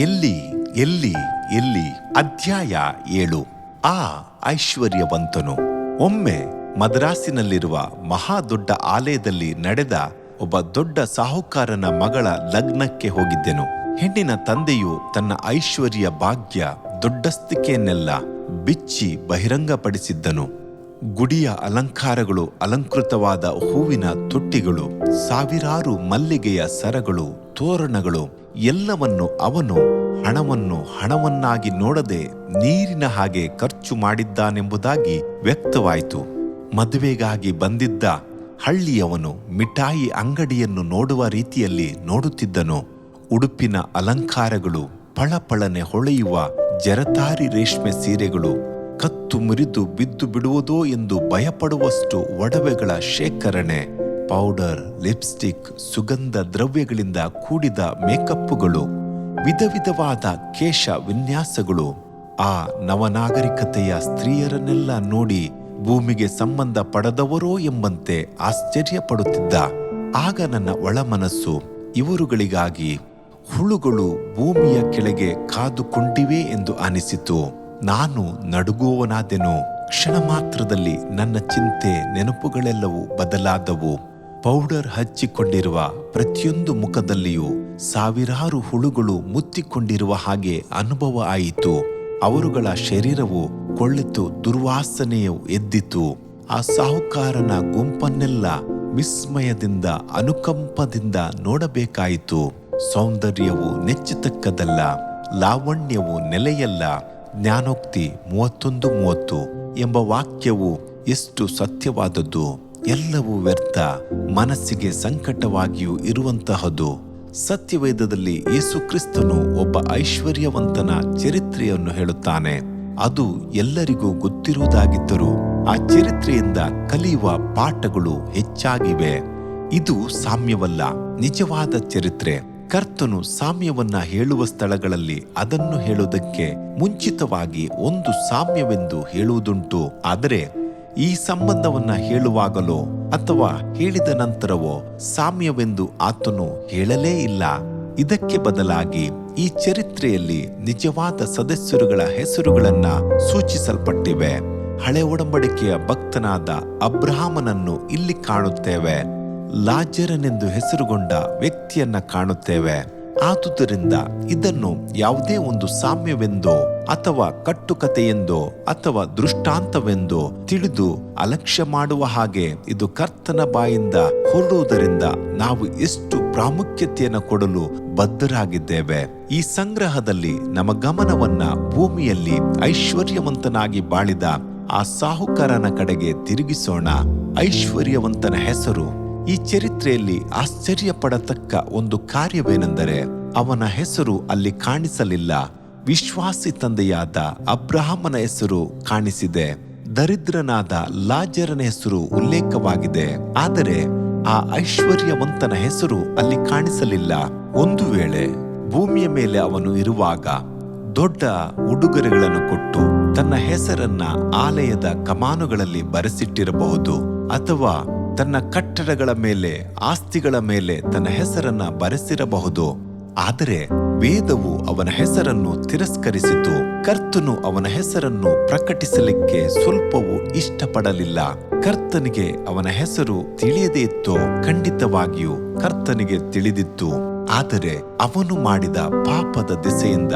ಎಲ್ಲಿ ಎಲ್ಲಿ ಎಲ್ಲಿ ಅಧ್ಯಾಯ 7. ಆ ಐಶ್ವರ್ಯವಂತನು. ಒಮ್ಮೆ ಮದ್ರಾಸಿನಲ್ಲಿರುವ ಮಹಾದೊಡ್ಡ ಆಲಯದಲ್ಲಿ ನಡೆದ ಒಬ್ಬ ದೊಡ್ಡ ಸಾಹುಕಾರನ ಮಗಳ ಲಗ್ನಕ್ಕೆ ಹೋಗಿದ್ದೆನು. ಹೆಣ್ಣಿನ ತಂದೆಯು ತನ್ನ ಐಶ್ವರ್ಯ ಭಾಗ್ಯ ದೊಡ್ಡಸ್ತಿಕೆಯನ್ನೆಲ್ಲ ಬಿಚ್ಚಿ ಬಹಿರಂಗಪಡಿಸಿದ್ದನು. ಗುಡಿಯ ಅಲಂಕಾರಗಳು, ಅಲಂಕೃತವಾದ ಹೂವಿನ ತೊಟ್ಟಿಗಳು, ಸಾವಿರಾರು ಮಲ್ಲಿಗೆಯ ಸರಗಳು, ತೋರಣಗಳು ಎಲ್ಲವನ್ನು ಅವನು ಹಣವನ್ನಾಗಿ ನೋಡದೆ ನೀರಿನ ಹಾಗೆ ಖರ್ಚು ಮಾಡಿದ್ದಾನೆಂಬುದಾಗಿ ವ್ಯಕ್ತವಾಯಿತು. ಮದುವೆಗಾಗಿ ಬಂದಿದ್ದ ಹಳ್ಳಿಯವನು ಮಿಠಾಯಿ ಅಂಗಡಿಯನ್ನು ನೋಡುವ ರೀತಿಯಲ್ಲಿ ನೋಡುತ್ತಿದ್ದನು. ಉಡುಪಿನ ಅಲಂಕಾರಗಳು, ಪಳಪಳನೆ ಹೊಳೆಯುವ ಜರತಾರಿ ರೇಷ್ಮೆ ಸೀರೆಗಳು, ಕತ್ತು ಮುರಿದು ಬಿದ್ದು ಬಿಡುವುದೋ ಎಂದು ಭಯಪಡುವಷ್ಟು ಒಡವೆಗಳ ಶೇಖರಣೆ, ಪೌಡರ್, ಲಿಪ್ಸ್ಟಿಕ್, ಸುಗಂಧ ದ್ರವ್ಯಗಳಿಂದ ಕೂಡಿದ ಮೇಕಪ್ಪುಗಳು, ವಿಧ ವಿಧವಾದ ಕೇಶ ವಿನ್ಯಾಸಗಳು. ಆ ನವನಾಗರಿಕತೆಯ ಸ್ತ್ರೀಯರನ್ನೆಲ್ಲ ನೋಡಿ ಭೂಮಿಗೆ ಸಂಬಂಧ ಪಡೆದವರೋ ಎಂಬಂತೆ ಆಶ್ಚರ್ಯಪಡುತ್ತಿದ್ದ. ಆಗ ನನ್ನ ಒಳಮನಸ್ಸು ಇವರುಗಳಿಗಾಗಿ ಹುಳುಗಳು ಭೂಮಿಯ ಕೆಳಗೆ ಕಾದುಕೊಂಡಿವೆ ಎಂದು ಅನಿಸಿತು. ನಾನು ನಡುಗುವವನಾದೆನು. ಕ್ಷಣ ಮಾತ್ರದಲ್ಲಿ ನನ್ನ ಚಿಂತೆ, ನೆನಪುಗಳೆಲ್ಲವೂ ಬದಲಾದವು. ಪೌಡರ್ ಹಚ್ಚಿಕೊಂಡಿರುವ ಪ್ರತಿಯೊಂದು ಮುಖದಲ್ಲಿಯೂ ಸಾವಿರಾರು ಹುಳುಗಳು ಮುತ್ತಿಕೊಂಡಿರುವ ಹಾಗೆ ಅನುಭವ ಆಯಿತು. ಅವರುಗಳ ಶರೀರವು ಕೊಳ್ಳೆತು, ದುರ್ವಾಸನೆಯು ಎದ್ದಿತು. ಆ ಸಾಹುಕಾರನ ಗುಂಪನ್ನೆಲ್ಲ ವಿಸ್ಮಯದಿಂದ, ಅನುಕಂಪದಿಂದ ನೋಡಬೇಕಾಯಿತು. ಸೌಂದರ್ಯವು ನೆಚ್ಚತಕ್ಕದಲ್ಲ, ಲಾವಣ್ಯವು ನೆಲೆಯಲ್ಲ. ಜ್ಞಾನೋಕ್ತಿ 31:30 ಎಂಬ ವಾಕ್ಯವು ಎಷ್ಟು ಸತ್ಯವಾದದ್ದು. ಎಲ್ಲವೂ ವ್ಯರ್ಥ, ಮನಸ್ಸಿಗೆ ಸಂಕಟವಾಗಿಯೂ ಇರುವಂತಹದು. ಸತ್ಯವೇದದಲ್ಲಿ ಯೇಸು ಕ್ರಿಸ್ತನು ಒಬ್ಬ ಐಶ್ವರ್ಯವಂತನ ಚರಿತ್ರೆಯನ್ನು ಹೇಳುತ್ತಾನೆ. ಅದು ಎಲ್ಲರಿಗೂ ಗೊತ್ತಿರುವುದಾಗಿದ್ದರೂ ಆ ಚರಿತ್ರೆಯಿಂದ ಕಲಿಯುವ ಪಾಠಗಳು ಹೆಚ್ಚಾಗಿವೆ. ಇದು ಸಾಮ್ಯವಲ್ಲ, ನಿಜವಾದ ಚರಿತ್ರೆ. ಕರ್ತನು ಸಾಮ್ಯವನ್ನ ಹೇಳುವ ಸ್ಥಳಗಳಲ್ಲಿ ಅದನ್ನು ಹೇಳುವುದಕ್ಕೆ ಮುಂಚಿತವಾಗಿ ಒಂದು ಸಾಮ್ಯವೆಂದು ಹೇಳುವುದುಂಟು. ಆದರೆ ಈ ಸಂಬಂಧವನ್ನ ಹೇಳುವಾಗಲೋ ಅಥವಾ ಹೇಳಿದ ನಂತರವೋ ಸಾಮ್ಯವೆಂದು ಆತನು ಹೇಳಲೇ ಇಲ್ಲ. ಇದಕ್ಕೆ ಬದಲಾಗಿ ಈ ಚರಿತ್ರೆಯಲ್ಲಿ ನಿಜವಾದ ಸದಸ್ಯರುಗಳ ಹೆಸರುಗಳನ್ನ ಸೂಚಿಸಲ್ಪಟ್ಟಿವೆ. ಹಳೆ ಒಡಂಬಡಿಕೆಯ ಭಕ್ತನಾದ ಅಬ್ರಹಾಮನನ್ನು ಇಲ್ಲಿ ಕಾಣುತ್ತೇವೆ. ಲಾಜರನೆಂದು ಹೆಸರುಗೊಂಡ ವ್ಯಕ್ತಿಯನ್ನ ಕಾಣುತ್ತೇವೆ. ಆದುದರಿಂದ ಇದನ್ನು ಯಾವುದೇ ಒಂದು ಸಾಮ್ಯವೆಂದೋ ಅಥವಾ ಕಟ್ಟುಕತೆಯೆಂದೋ ಅಥವಾ ದೃಷ್ಟಾಂತವೆಂದೋ ತಿಳಿದು ಅಲಕ್ಷ್ಯ ಮಾಡುವ ಹಾಗೆ ಇದು ಕರ್ತನ ಬಾಯಿಂದ ಹೊರಡುವುದರಿಂದ ನಾವು ಎಷ್ಟು ಪ್ರಾಮುಖ್ಯತೆಯನ್ನು ಕೊಡಲು ಬದ್ಧರಾಗಿದ್ದೇವೆ. ಈ ಸಂಗ್ರಹದಲ್ಲಿ ನಮ್ಮ ಗಮನವನ್ನ ಭೂಮಿಯಲ್ಲಿ ಐಶ್ವರ್ಯವಂತನಾಗಿ ಬಾಳಿದ ಆ ಸಾಹುಕಾರನ ಕಡೆಗೆ ತಿರುಗಿಸೋಣ. ಐಶ್ವರ್ಯವಂತನ ಹೆಸರು. ಈ ಚರಿತ್ರೆಯಲ್ಲಿ ಆಶ್ಚರ್ಯ ಪಡತಕ್ಕ ಒಂದು ಕಾರ್ಯವೇನೆಂದರೆ ಅವನ ಹೆಸರು ಅಲ್ಲಿ ಕಾಣಿಸಲಿಲ್ಲ. ವಿಶ್ವಾಸಿ ತಂದೆಯಾದ ಅಬ್ರಹಾಮನ ಹೆಸರು ಕಾಣಿಸಿದೆ. ದರಿದ್ರನಾದ ಲಾಜರನ ಹೆಸರು ಉಲ್ಲೇಖವಾಗಿದೆ. ಆದರೆ ಆ ಐಶ್ವರ್ಯವಂತನ ಹೆಸರು ಅಲ್ಲಿ ಕಾಣಿಸಲಿಲ್ಲ. ಒಂದು ವೇಳೆ ಭೂಮಿಯ ಮೇಲೆ ಅವನು ಇರುವಾಗ ದೊಡ್ಡ ಉಡುಗೊರೆಗಳನ್ನು ಕೊಟ್ಟು ತನ್ನ ಹೆಸರನ್ನ ಆಲಯದ ಕಮಾನುಗಳಲ್ಲಿ ಬರೆಸಿಟ್ಟಿರಬಹುದು, ಅಥವಾ ತನ್ನ ಕಟ್ಟಡಗಳ ಮೇಲೆ, ಆಸ್ತಿಗಳ ಮೇಲೆ ತನ್ನ ಹೆಸರನ್ನ ಬರೆಸಿರಬಹುದು. ಆದರೆ ವೇದವು ಅವನ ಹೆಸರನ್ನು ತಿರಸ್ಕರಿಸಿತು. ಕರ್ತನು ಅವನ ಹೆಸರನ್ನು ಪ್ರಕಟಿಸಲಿಕ್ಕೆ ಸ್ವಲ್ಪವೂ ಇಷ್ಟಪಡಲಿಲ್ಲ. ಕರ್ತನಿಗೆ ಅವನ ಹೆಸರು ತಿಳಿಯದೇ ಇತ್ತೋ? ಖಂಡಿತವಾಗಿಯೂ ಕರ್ತನಿಗೆ ತಿಳಿದಿತ್ತು. ಆದರೆ ಅವನು ಮಾಡಿದ ಪಾಪದ ದೆಸೆಯಿಂದ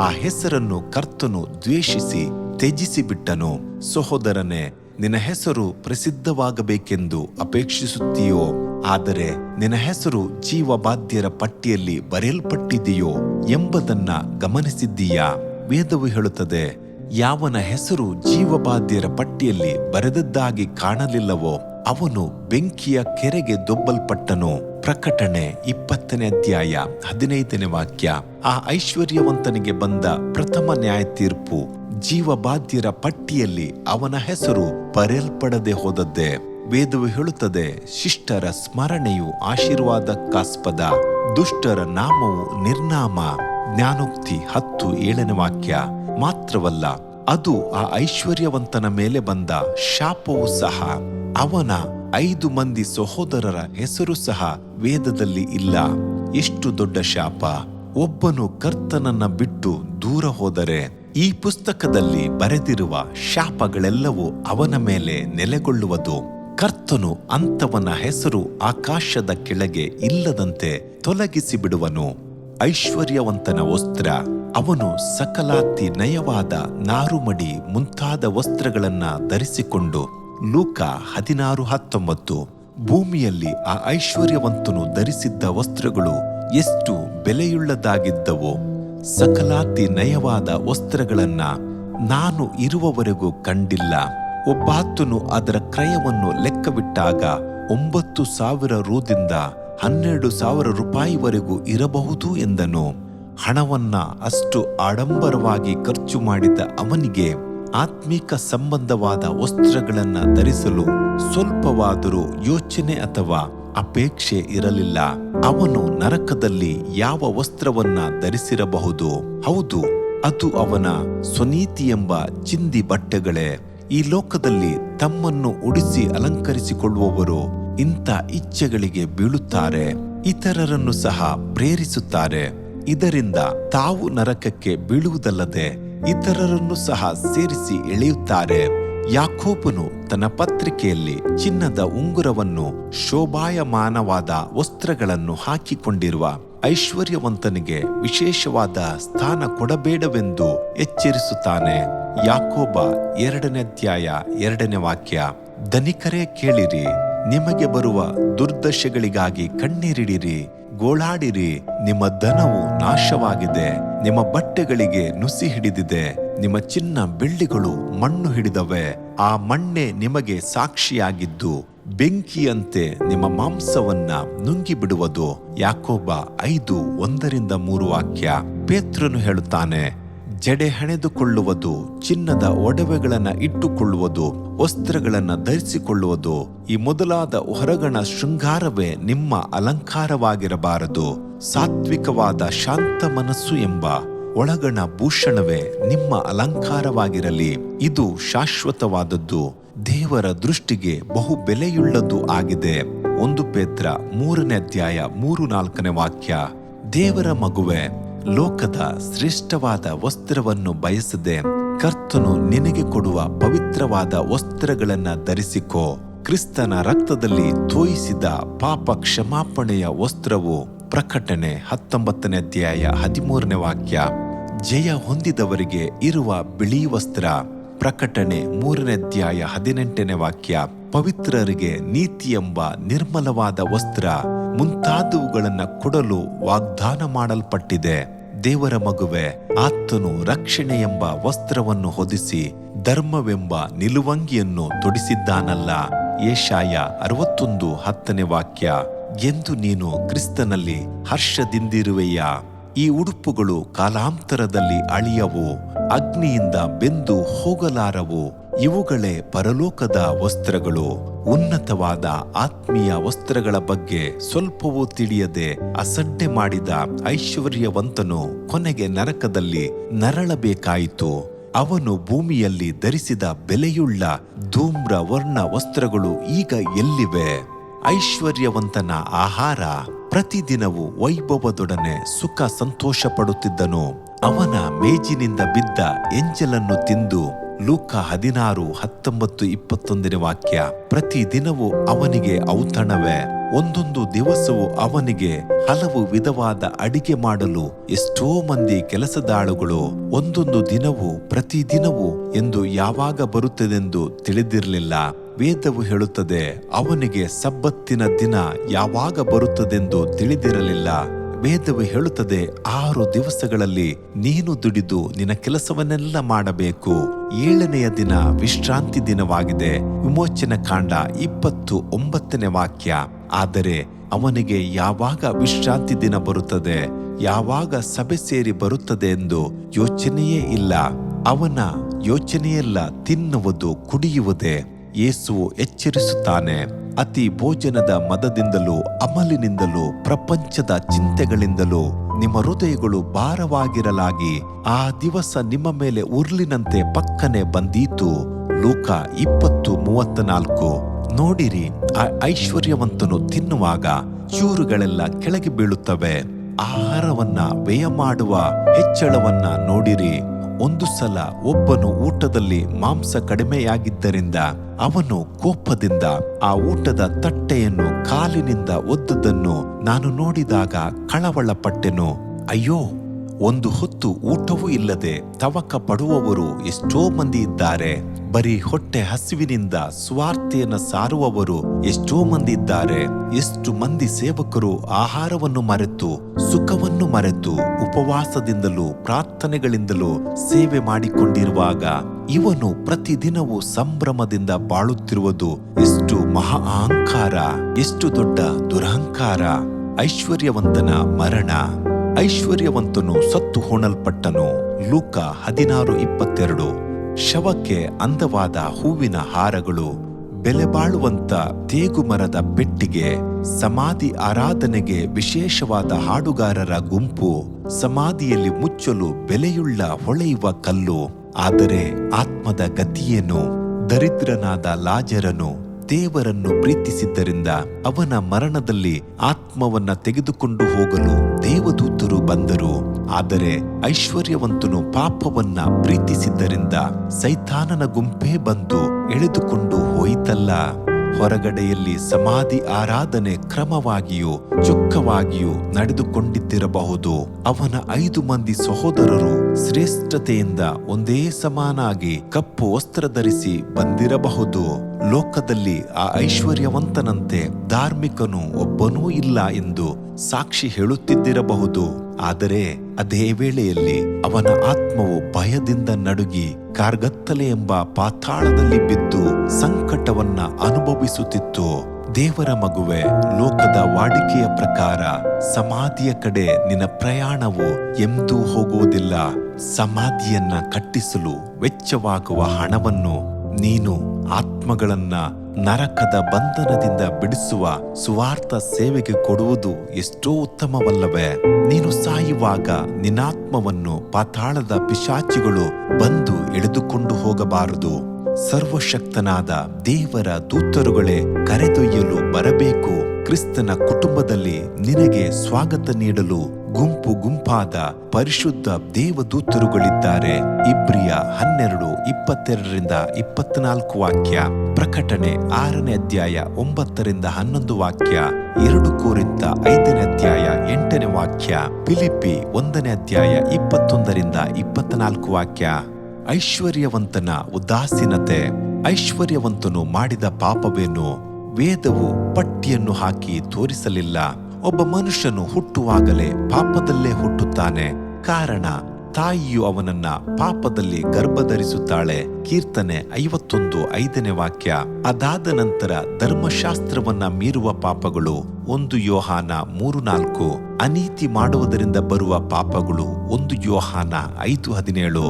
ಆ ಹೆಸರನ್ನು ಕರ್ತನು ದ್ವೇಷಿಸಿ ತ್ಯಜಿಸಿ ಬಿಟ್ಟನು. ಸಹೋದರನೇ, ನಿನ್ನ ಹೆಸರು ಪ್ರಸಿದ್ಧವಾಗಬೇಕೆಂದು ಅಪೇಕ್ಷಿಸುತ್ತೀಯೋ? ಆದರೆ ನಿನ್ನ ಹೆಸರು ಜೀವಬಾಧ್ಯರ ಪಟ್ಟಿಯಲ್ಲಿ ಬರೆಯಲ್ಪಟ್ಟಿದೆಯೋ ಎಂಬುದನ್ನ ಗಮನಿಸಿದ್ದೀಯಾ? ವೇದವು ಹೇಳುತ್ತದೆ, ಯಾವನ ಹೆಸರು ಜೀವಬಾಧ್ಯರ ಪಟ್ಟಿಯಲ್ಲಿ ಬರೆದದ್ದಾಗಿ ಕಾಣಲಿಲ್ಲವೋ ಅವನು ಬೆಂಕಿಯ ಕೆರೆಗೆ ದೊಬ್ಬಲ್ಪಟ್ಟನು. ಪ್ರಕಟಣೆ 20ನೇ ಅಧ್ಯಾಯ 15ನೇ ವಾಕ್ಯ. ಆ ಐಶ್ವರ್ಯವಂತನಿಗೆ ಬಂದ ಪ್ರಥಮ ನ್ಯಾಯ ತೀರ್ಪು ಜೀವಬಾಧ್ಯರ ಪಟ್ಟಿಯಲ್ಲಿ ಅವನ ಹೆಸರು ಬರೆಯಲ್ಪಡದೆ ಹೋದದ್ದೇ. ವೇದವು ಹೇಳುತ್ತದೆ, ಶಿಷ್ಟರ ಸ್ಮರಣೆಯು ಆಶೀರ್ವಾದಕ್ಕಾಸ್ಪದ, ದುಷ್ಟರ ನಾಮವು ನಿರ್ನಾಮ. ಜ್ಞಾನೋಕ್ತಿ 10:7ನೇ ವಾಕ್ಯ. ಮಾತ್ರವಲ್ಲ, ಅದು ಆ ಐಶ್ವರ್ಯವಂತನ ಮೇಲೆ ಬಂದ ಶಾಪವೂ ಸಹ. ಅವನ 5 ಮಂದಿ ಸಹೋದರರ ಹೆಸರು ಸಹ ವೇದದಲ್ಲಿ ಇಲ್ಲ. ಎಷ್ಟು ದೊಡ್ಡ ಶಾಪ! ಒಬ್ಬನು ಕರ್ತನನ್ನ ಬಿಟ್ಟು ದೂರ ಹೋದರೆ ಈ ಪುಸ್ತಕದಲ್ಲಿ ಬರೆದಿರುವ ಶಾಪಗಳೆಲ್ಲವೂ ಅವನ ಮೇಲೆ ನೆಲೆಗೊಳ್ಳುವುದು. ಕರ್ತನು ಅಂಥವನ ಹೆಸರು ಆಕಾಶದ ಕೆಳಗೆ ಇಲ್ಲದಂತೆ ತೊಲಗಿಸಿ ಬಿಡುವನು. ಐಶ್ವರ್ಯವಂತನ ವಸ್ತ್ರ, ಅವನು ಸಕಲಾತಿ ನಯವಾದ ನಾರುಮಡಿ ಮುಂತಾದ ವಸ್ತ್ರಗಳನ್ನ ಧರಿಸಿಕೊಂಡು. ಲೂಕ 16:19. ಭೂಮಿಯಲ್ಲಿ ಆ ಐಶ್ವರ್ಯವಂತನು ಧರಿಸಿದ್ದ ವಸ್ತ್ರಗಳು ಎಷ್ಟು ಬೆಲೆಯುಳ್ಳದಾಗಿದ್ದವು. ಸಕಲಾತಿ ನಯವಾದ ವಸ್ತ್ರಗಳನ್ನ ನಾನು ಇರುವವರೆಗೂ ಕಂಡಿಲ್ಲ. ಒಬ್ಬಾತನು ಅದರ ಕ್ರಯವನ್ನು ಲೆಕ್ಕವಿಟ್ಟಾಗ 9,000 ರೂದಿಂದ 12,000 ರೂಪಾಯಿವರೆಗೂ ಇರಬಹುದು ಎಂದನು. ಹಣವನ್ನ ಅಷ್ಟು ಆಡಂಬರವಾಗಿ ಖರ್ಚು ಮಾಡಿದ ಅವನಿಗೆ ಆತ್ಮಿಕ ಸಂಬಂಧವಾದ ವಸ್ತ್ರಗಳನ್ನ ಧರಿಸಲು ಸ್ವಲ್ಪವಾದರೂ ಯೋಚನೆ ಅಥವಾ ಅಪೇಕ್ಷೆ ಇರಲಿಲ್ಲ. ಅವನು ನರಕದಲ್ಲಿ ಯಾವ ವಸ್ತ್ರವನ್ನ ಧರಿಸಿರಬಹುದು? ಹೌದು, ಅದು ಅವನ ಸ್ವನೀತಿ ಎಂಬ ಚಿಂದಿ ಬಟ್ಟೆಗಳೇ. ಈ ಲೋಕದಲ್ಲಿ ತಮ್ಮನ್ನು ಉಡಿಸಿ ಅಲಂಕರಿಸಿಕೊಳ್ಳುವವರು ಇಂಥ ಇಚ್ಛೆಗಳಿಗೆ ಬೀಳುತ್ತಾರೆ, ಇತರರನ್ನು ಸಹ ಪ್ರೇರಿಸುತ್ತಾರೆ. ಇದರಿಂದ ತಾವು ನರಕಕ್ಕೆ ಬೀಳುವುದಲ್ಲದೆ ಇತರರನ್ನು ಸಹ ಸೇರಿಸಿ ಎಳೆಯುತ್ತಾರೆ. ಯಾಕೋಬನು ತನ್ನ ಪತ್ರಿಕೆಯಲ್ಲಿ ಚಿನ್ನದ ಉಂಗುರವನ್ನು, ಶೋಭಾಯಮಾನವಾದ ವಸ್ತ್ರಗಳನ್ನು ಹಾಕಿಕೊಂಡಿರುವ ಐಶ್ವರ್ಯವಂತನಿಗೆ ವಿಶೇಷವಾದ ಸ್ಥಾನ ಕೊಡಬೇಡವೆಂದು ಎಚ್ಚರಿಸುತ್ತಾನೆ. ಯಾಕೋಬ 2:2 ಧನಿಕರೇ ಕೇಳಿರಿ, ನಿಮಗೆ ಬರುವ ದುರ್ದಶೆಗಳಿಗಾಗಿ ಕಣ್ಣೀರಿಡಿರಿ, ಗೋಳಾಡಿರಿ. ನಿಮ್ಮ ಧನವು ನಾಶವಾಗಿದೆ, ನಿಮ್ಮ ಬಟ್ಟೆಗಳಿಗೆ ನುಸಿ ಹಿಡಿದಿದೆ, ನಿಮ್ಮ ಚಿನ್ನ ಬೆಳ್ಳಿಗಳು ಮಣ್ಣು ಹಿಡಿದವೆ. ಆ ಮಣ್ಣೆ ನಿಮಗೆ ಸಾಕ್ಷಿಯಾಗಿದ್ದು ಬೆಂಕಿಯಂತೆ ನಿಮ್ಮ ಮಾಂಸವನ್ನ ನುಂಗಿಬಿಡುವುದು. ಯಾಕೋಬ 5:1-3. ಪೇತ್ರನು ಹೇಳುತ್ತಾನೆ, ಜಡೆ ಹಣೆದುಕೊಳ್ಳುವುದು, ಚಿನ್ನದ ಒಡವೆಗಳನ್ನ ಇಟ್ಟುಕೊಳ್ಳುವುದು, ವಸ್ತ್ರಗಳನ್ನ ಧರಿಸಿಕೊಳ್ಳುವುದು, ಈ ಮೊದಲಾದ ಹೊರಗಣ ಶೃಂಗಾರವೇ ನಿಮ್ಮ ಅಲಂಕಾರವಾಗಿರಬಾರದು. ಸಾತ್ವಿಕವಾದ ಶಾಂತ ಮನಸ್ಸು ಎಂಬ ಒಳಗಣ ಭೂಷಣವೇ ನಿಮ್ಮ ಅಲಂಕಾರವಾಗಿರಲಿ. ಇದು ಶಾಶ್ವತವಾದದ್ದು, ದೇವರ ದೃಷ್ಟಿಗೆ ಬಹು ಬೆಲೆಯುಳ್ಳದ್ದು ಆಗಿದೆ. 1 ಪೇತ್ರ 3:3-4. ದೇವರ ಮಗುವೆ, ಲೋಕದ ಶ್ರೇಷ್ಠವಾದ ವಸ್ತ್ರವನ್ನು ಬಯಸದೆ ಕರ್ತನು ನಿನಗೆ ಕೊಡುವ ಪವಿತ್ರವಾದ ವಸ್ತ್ರಗಳನ್ನ ಧರಿಸಿಕೋ. ಕ್ರಿಸ್ತನ ರಕ್ತದಲ್ಲಿ ತೋಯಿಸಿದ ಪಾಪ ಕ್ಷಮಾಪಣೆಯ ವಸ್ತ್ರವು. ಪ್ರಕಟಣೆ 19:13. ಜಯ ಹೊಂದಿದವರಿಗೆ ಇರುವ ಬಿಳಿ ವಸ್ತ್ರ. ಪ್ರಕಟಣೆ 3:18. ಪವಿತ್ರರಿಗೆ ನೀತಿ ಎಂಬ ನಿರ್ಮಲವಾದ ವಸ್ತ್ರ ಮುಂತಾದವುಗಳನ್ನ ಕೊಡಲು ವಾಗ್ದಾನ ಮಾಡಲ್ಪಟ್ಟಿದೆ. ದೇವರ ಮಗುವೆ, ಆತನು ರಕ್ಷಣೆ ಎಂಬ ವಸ್ತ್ರವನ್ನು ಹೊದಿಸಿ ಧರ್ಮವೆಂಬ ನಿಲುವಂಗಿಯನ್ನು ತೊಡಿಸಿದ್ದಾನಲ್ಲ. ಯೆಶಾಯ 61:10. ಎಂದು ನೀನು ಕ್ರಿಸ್ತನಲ್ಲಿ ಹರ್ಷದಿಂದಿರುವೆಯಾ? ಈ ಉಡುಪುಗಳು ಕಾಲಾಂತರದಲ್ಲಿ ಅಳಿಯವು, ಅಗ್ನಿಯಿಂದ ಬೆಂದು ಹೋಗಲಾರವು. ಇವುಗಳೇ ಪರಲೋಕದ ವಸ್ತ್ರಗಳು. ಉನ್ನತವಾದ ಆತ್ಮೀಯ ವಸ್ತ್ರಗಳ ಬಗ್ಗೆ ಸ್ವಲ್ಪವೂ ತಿಳಿಯದೆ ಅಸಡ್ಡೆ ಮಾಡಿದ ಐಶ್ವರ್ಯವಂತನು ಕೊನೆಗೆ ನರಕದಲ್ಲಿ ನರಳಬೇಕಾಯಿತು. ಅವನು ಭೂಮಿಯಲ್ಲಿ ಧರಿಸಿದ ಬೆಲೆಯುಳ್ಳ ಧೂಮ್ರ ವರ್ಣ ವಸ್ತ್ರಗಳು ಈಗ ಎಲ್ಲಿವೆ? ಐಶ್ವರ್ಯವಂತನ ಆಹಾರ ಪ್ರತಿದಿನವೂ ವೈಭವದೊಡನೆ ಸುಖ ಸಂತೋಷ ಪಡುತ್ತಿದ್ದನು. ಅವನ ಮೇಜಿನಿಂದ ಬಿದ್ದ ಎಂಜಲನ್ನು ತಿಂದು. ಲೂಕ 16:19-21. ಪ್ರತಿದಿನವೂ ಅವನಿಗೆ ಔತಣವೇ. ಒಂದೊಂದು ದಿವಸವೂ ಅವನಿಗೆ ಹಲವು ವಿಧವಾದ ಅಡಿಗೆ ಮಾಡಲು ಎಷ್ಟೋ ಮಂದಿ ಕೆಲಸದಾಳುಗಳು. ಒಂದೊಂದು ದಿನವೂ ಪ್ರತಿದಿನವೂ ಎಂದು ಯಾವಾಗ ಬರುತ್ತದೆಂದು ತಿಳಿದಿರಲಿಲ್ಲ. ವೇದವು ಹೇಳುತ್ತದೆ, ಅವನಿಗೆ ಸಬ್ಬತ್ತಿನ ದಿನ ಯಾವಾಗ ಬರುತ್ತದೆಂದು ತಿಳಿದಿರಲಿಲ್ಲ. ವೇದವು ಹೇಳುತ್ತದೆ, 6 ದಿವಸಗಳಲ್ಲಿ ನೀನು ದುಡಿದು ನಿನ್ನ ಕೆಲಸವನ್ನೆಲ್ಲ ಮಾಡಬೇಕು. 7ನೆಯ ದಿನ ವಿಶ್ರಾಂತಿ ದಿನವಾಗಿದೆ. ವಿಮೋಚನ ಕಾಂಡ 29. ಆದರೆ ಅವನಿಗೆ ಯಾವಾಗ ವಿಶ್ರಾಂತಿ ದಿನ ಬರುತ್ತದೆ, ಯಾವಾಗ ಸಭೆ ಸೇರಿ ಬರುತ್ತದೆ ಎಂದು ಯೋಚನೆಯೇ ಇಲ್ಲ. ಅವನ ಯೋಚನೆಯೆಲ್ಲ ತಿನ್ನುವುದು, ಕುಡಿಯುವುದೇ. ಯೇಸುವು ಎಚ್ಚರಿಸುತ್ತಾನೆ, ಅತಿ ಭೋಜನದ ಮದದಿಂದಲೂ ಅಮಲಿನಿಂದಲೂ ಪ್ರಪಂಚದ ಚಿಂತೆಗಳಿಂದಲೂ ನಿಮ್ಮ ಹೃದಯಗಳು ಭಾರವಾಗಿರಲಾಗಿ ಆ ದಿವಸ ನಿಮ್ಮ ಮೇಲೆ ಉರ್ಲಿನಂತೆ ಪಕ್ಕನೆ ಬಂದೀತು. ಲೂಕ 20:34. ನೋಡಿರಿ, ಆ ಐಶ್ವರ್ಯವಂತನು ತಿನ್ನುವಾಗ ಚೂರುಗಳೆಲ್ಲ ಕೆಳಗೆ ಬೀಳುತ್ತವೆ, ಆಹಾರವನ್ನ ವ್ಯಯ ಮಾಡುವ ಹೆಚ್ಚಳವನ್ನ ನೋಡಿರಿ. ಒಂದು ಸಲ ಒಬ್ಬನು ಊಟದಲ್ಲಿ ಮಾಂಸ ಕಡಿಮೆಯಾಗಿದ್ದರಿಂದ ಅವನು ಕೋಪದಿಂದ ಆ ಊಟದ ತಟ್ಟೆಯನ್ನು ಕಾಲಿನಿಂದ ಒದ್ದುದನ್ನು ನಾನು ನೋಡಿದಾಗ ಕಳವಳಪಟ್ಟೆನು. ಅಯ್ಯೋ, ಒಂದು ಹೊತ್ತು ಊಟವೂ ಇಲ್ಲದೆ ತವಕ ಪಡುವವರು ಎಷ್ಟೋ ಮಂದಿ ಇದ್ದಾರೆ. ಬರೀ ಹೊಟ್ಟೆ ಹಸಿವಿನಿಂದ ಸ್ವಾರ್ಥೆಯನ್ನು ಸಾರುವವರು ಎಷ್ಟೋ ಮಂದಿ ಇದ್ದಾರೆ. ಎಷ್ಟು ಮಂದಿ ಸೇವಕರು ಆಹಾರವನ್ನು ಮರೆತು, ಸುಖವನ್ನು ಮರೆತು, ಉಪವಾಸದಿಂದಲೂ ಪ್ರಾರ್ಥನೆಗಳಿಂದಲೂ ಸೇವೆ ಮಾಡಿಕೊಂಡಿರುವಾಗ ಇವನು ಪ್ರತಿದಿನವೂ ಸಂಭ್ರಮದಿಂದ ಬಾಳುತ್ತಿರುವುದು ಎಷ್ಟು ಮಹಾ ಅಹಂಕಾರ, ಎಷ್ಟು ದೊಡ್ಡ ದುರಹಂಕಾರ. ಐಶ್ವರ್ಯವಂತನ ಮರಣ. ಐಶ್ವರ್ಯವಂತನು ಸತ್ತು ಹೋಣಲ್ಪಟ್ಟನು. ಲೂಕ 16:22. ಶವಕ್ಕೆ ಅಂದವಾದ ಹೂವಿನ ಹಾರಗಳು, ಬೆಲೆ ಬಾಳುವಂತ ತೇಗುಮರದ ಪೆಟ್ಟಿಗೆ, ಸಮಾಧಿ ಆರಾಧನೆಗೆ ವಿಶೇಷವಾದ ಹಾಡುಗಾರರ ಗುಂಪು, ಸಮಾಧಿಯಲ್ಲಿ ಮುಚ್ಚಲು ಬೆಲೆಯುಳ್ಳ ಹೊಳೆಯುವ ಕಲ್ಲು. ಆದರೆ ಆತ್ಮದ ಗತಿಯೇನು? ದರಿದ್ರನಾದ ಲಾಜರನು ದೇವರನ್ನು ಪ್ರೀತಿಸಿದ್ದರಿಂದ ಅವನ ಮರಣದಲ್ಲಿ ಆತ್ಮವನ್ನ ತೆಗೆದುಕೊಂಡು ಹೋಗಲು ದೇವದೂತರು ಬಂದರು. ಆದರೆ ಐಶ್ವರ್ಯವಂತನು ಪಾಪವನ್ನ ಪ್ರೀತಿಸಿದ್ದರಿಂದ ಸೈತಾನನ ಗುಂಪೇ ಬಂದು ಎಳೆದುಕೊಂಡು ಹೋಯಿತಲ್ಲ. ಹೊರಗಡೆಯಲ್ಲಿ ಸಮಾಧಿ ಆರಾಧನೆ ಕ್ರಮವಾಗಿಯೂ ಚೊಕ್ಕವಾಗಿಯೂ ನಡೆದುಕೊಂಡಿದ್ದಿರಬಹುದು. ಅವನ 5 ಮಂದಿ ಸಹೋದರರು ಶ್ರೇಷ್ಠತೆಯಿಂದ ಒಂದೇ ಸಮಾನಾಗಿ ಕಪ್ಪು ವಸ್ತ್ರ ಧರಿಸಿ ಬಂದಿರಬಹುದು. ಲೋಕದಲ್ಲಿ ಆ ಐಶ್ವರ್ಯವಂತನಂತೆ ಧಾರ್ಮಿಕನು ಒಬ್ಬನೂ ಇಲ್ಲ ಎಂದು ಸಾಕ್ಷಿ ಹೇಳುತ್ತಿದ್ದಿರಬಹುದು. ಆದರೆ ಅದೇ ವೇಳೆಯಲ್ಲಿ ಅವನ ಆತ್ಮವು ಭಯದಿಂದ ನಡುಗಿ ಕಾರ್ಗತ್ತಲೆ ಎಂಬ ಪಾತಾಳದಲ್ಲಿ ಬಿದ್ದು ಸಂಕಟವನ್ನ ಅನುಭವಿಸುತ್ತಿತ್ತು. ದೇವರ ಮಗುವೆ, ಲೋಕದ ವಾಡಿಕೆಯ ಪ್ರಕಾರ ಸಮಾಧಿಯ ಕಡೆ ನಿನ್ನ ಪ್ರಯಾಣವು ಎಂದೂ ಹೋಗುವುದಿಲ್ಲ. ಸಮಾಧಿಯನ್ನ ಕಟ್ಟಿಸಲು ವೆಚ್ಚವಾಗುವ ಹಣವನ್ನು ನೀನು ಆತ್ಮಗಳನ್ನ ನರಕದ ಬಂಧನದಿಂದ ಬಿಡಿಸುವ ಸುವಾರ್ಥ ಸೇವೆಗೆ ಕೊಡುವುದು ಎಷ್ಟೋ ಉತ್ತಮವಲ್ಲವೇ? ನೀನು ಸಾಯುವಾಗ ನಿನ್ನಾತ್ಮವನ್ನು ಪಾತಾಳದ ಪಿಶಾಚಿಗಳು ಬಂದು ಎಳೆದುಕೊಂಡು ಹೋಗಬಾರದು. ಸರ್ವಶಕ್ತನಾದ ದೇವರ ದೂತರುಗಳೇ ಕರೆದೊಯ್ಯಲು ಬರಬೇಕು. ಕ್ರಿಸ್ತನ ಕುಟುಂಬದಲ್ಲಿ ನಿನಗೆ ಸ್ವಾಗತ ನೀಡಲು ಗುಂಪು ಗುಂಪಾದ ಪರಿಶುದ್ಧ ದೇವದೂತರುಗಳಿದ್ದಾರೆ. ಇಬ್ರಿಯ 12:22-24 ವಾಕ್ಯ, ಪ್ರಕಟಣೆ 6ನೇ ಅಧ್ಯಾಯ 9-11 ವಾಕ್ಯ, 2 ಕೊರಿಂಥ 5ನೇ ಅಧ್ಯಾಯ 8ನೇ ವಾಕ್ಯ, ಫಿಲಿಪ್ಪಿ 1ನೇ ಅಧ್ಯಾಯ 21-24 ವಾಕ್ಯ. ಐಶ್ವರ್ಯವಂತನ ಉದಾಸೀನತೆ. ಐಶ್ವರ್ಯವಂತನು ಮಾಡಿದ ಪಾಪವೇನು? ವೇದವು ಪಟ್ಟಿಯನ್ನು ಹಾಕಿ ತೋರಿಸಲಿಲ್ಲ. ಒಬ್ಬ ಮನುಷ್ಯನು ಹುಟ್ಟುವಾಗಲೇ ಪಾಪದಲ್ಲೇ ಹುಟ್ಟುತ್ತಾನೆ. ಕಾರಣ, ತಾಯಿಯು ಅವನನ್ನ ಪಾಪದಲ್ಲಿ ಗರ್ಭಧರಿಸುತ್ತಾಳೆ. ಕೀರ್ತನೆ 51:5ನೇ ವಾಕ್ಯ. ಅದಾದ ನಂತರ ಧರ್ಮಶಾಸ್ತ್ರವನ್ನ ಮೀರುವ ಪಾಪಗಳು. 1 ಯೋಹಾನ 3:4. ಅನೀತಿ ಮಾಡುವುದರಿಂದ ಬರುವ ಪಾಪಗಳು. 1 ಯೋಹಾನ 5:17.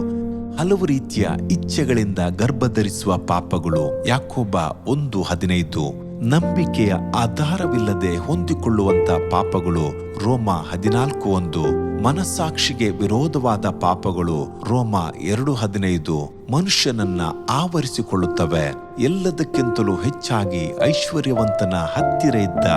ಹಲವು ರೀತಿಯ ಇಚ್ಛೆಗಳಿಂದ ಗರ್ಭಧರಿಸುವ ಪಾಪಗಳು. ಯಾಕೋಬ 1:15. ನಂಬಿಕೆಯ ಆಧಾರವಿಲ್ಲದೆ ಹೊಂದಿಕೊಳ್ಳುವಂತ ಪಾಪಗಳು. ರೋಮ 14:1. ಮನಸ್ಸಾಕ್ಷಿಗೆ ವಿರೋಧವಾದ ಪಾಪಗಳು. ರೋಮ 2:15. ಮನುಷ್ಯನನ್ನ ಆವರಿಸಿಕೊಳ್ಳುತ್ತವೆ. ಎಲ್ಲದಕ್ಕಿಂತಲೂ ಹೆಚ್ಚಾಗಿ ಐಶ್ವರ್ಯವಂತನ ಹತ್ತಿರ ಇದ್ದ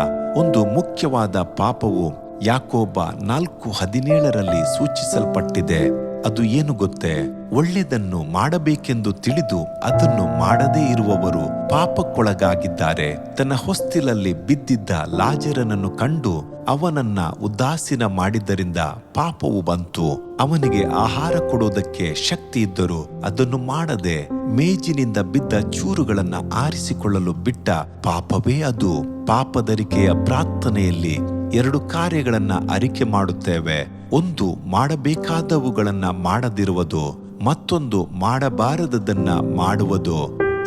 ಒಂದು ಮುಖ್ಯವಾದ ಪಾಪವು ಯಾಕೋಬ 4:17 ಸೂಚಿಸಲ್ಪಟ್ಟಿದೆ. ಅದು ಏನು ಗೊತ್ತೇ? ಒಳ್ಳೆಯದನ್ನು ಮಾಡಬೇಕೆಂದು ತಿಳಿದು ಅದನ್ನು ಮಾಡದೇ ಇರುವವರು ಪಾಪಕ್ಕೊಳಗಾಗಿದ್ದಾರೆ. ತನ್ನ ಹೊಸ್ತಿಲಲ್ಲಿ ಬಿದ್ದಿದ್ದ ಲಾಜರನನ್ನು ಕಂಡು ಅವನನ್ನ ಉದಾಸೀನ ಮಾಡಿದ್ದರಿಂದ ಪಾಪವು ಬಂತು. ಅವನಿಗೆ ಆಹಾರ ಕೊಡುವುದಕ್ಕೆ ಶಕ್ತಿ ಇದ್ದರೂ ಅದನ್ನು ಮಾಡದೆ ಮೇಜಿನಿಂದ ಬಿದ್ದ ಚೂರುಗಳನ್ನ ಆರಿಸಿಕೊಳ್ಳಲು ಬಿಟ್ಟ ಪಾಪವೇ ಅದು. ಪಾಪದರಿಕೆಯ ಪ್ರಾರ್ಥನೆಯಲ್ಲಿ 2 ಕಾರ್ಯಗಳನ್ನ ಅರಿಕೆ ಮಾಡುತ್ತೇವೆ. ಒಂದು, ಮಾಡಬೇಕಾದವುಗಳನ್ನ ಮಾಡದಿರುವುದು. ಮತ್ತೊಂದು, ಮಾಡಬಾರದದನ್ನ ಮಾಡುವುದು.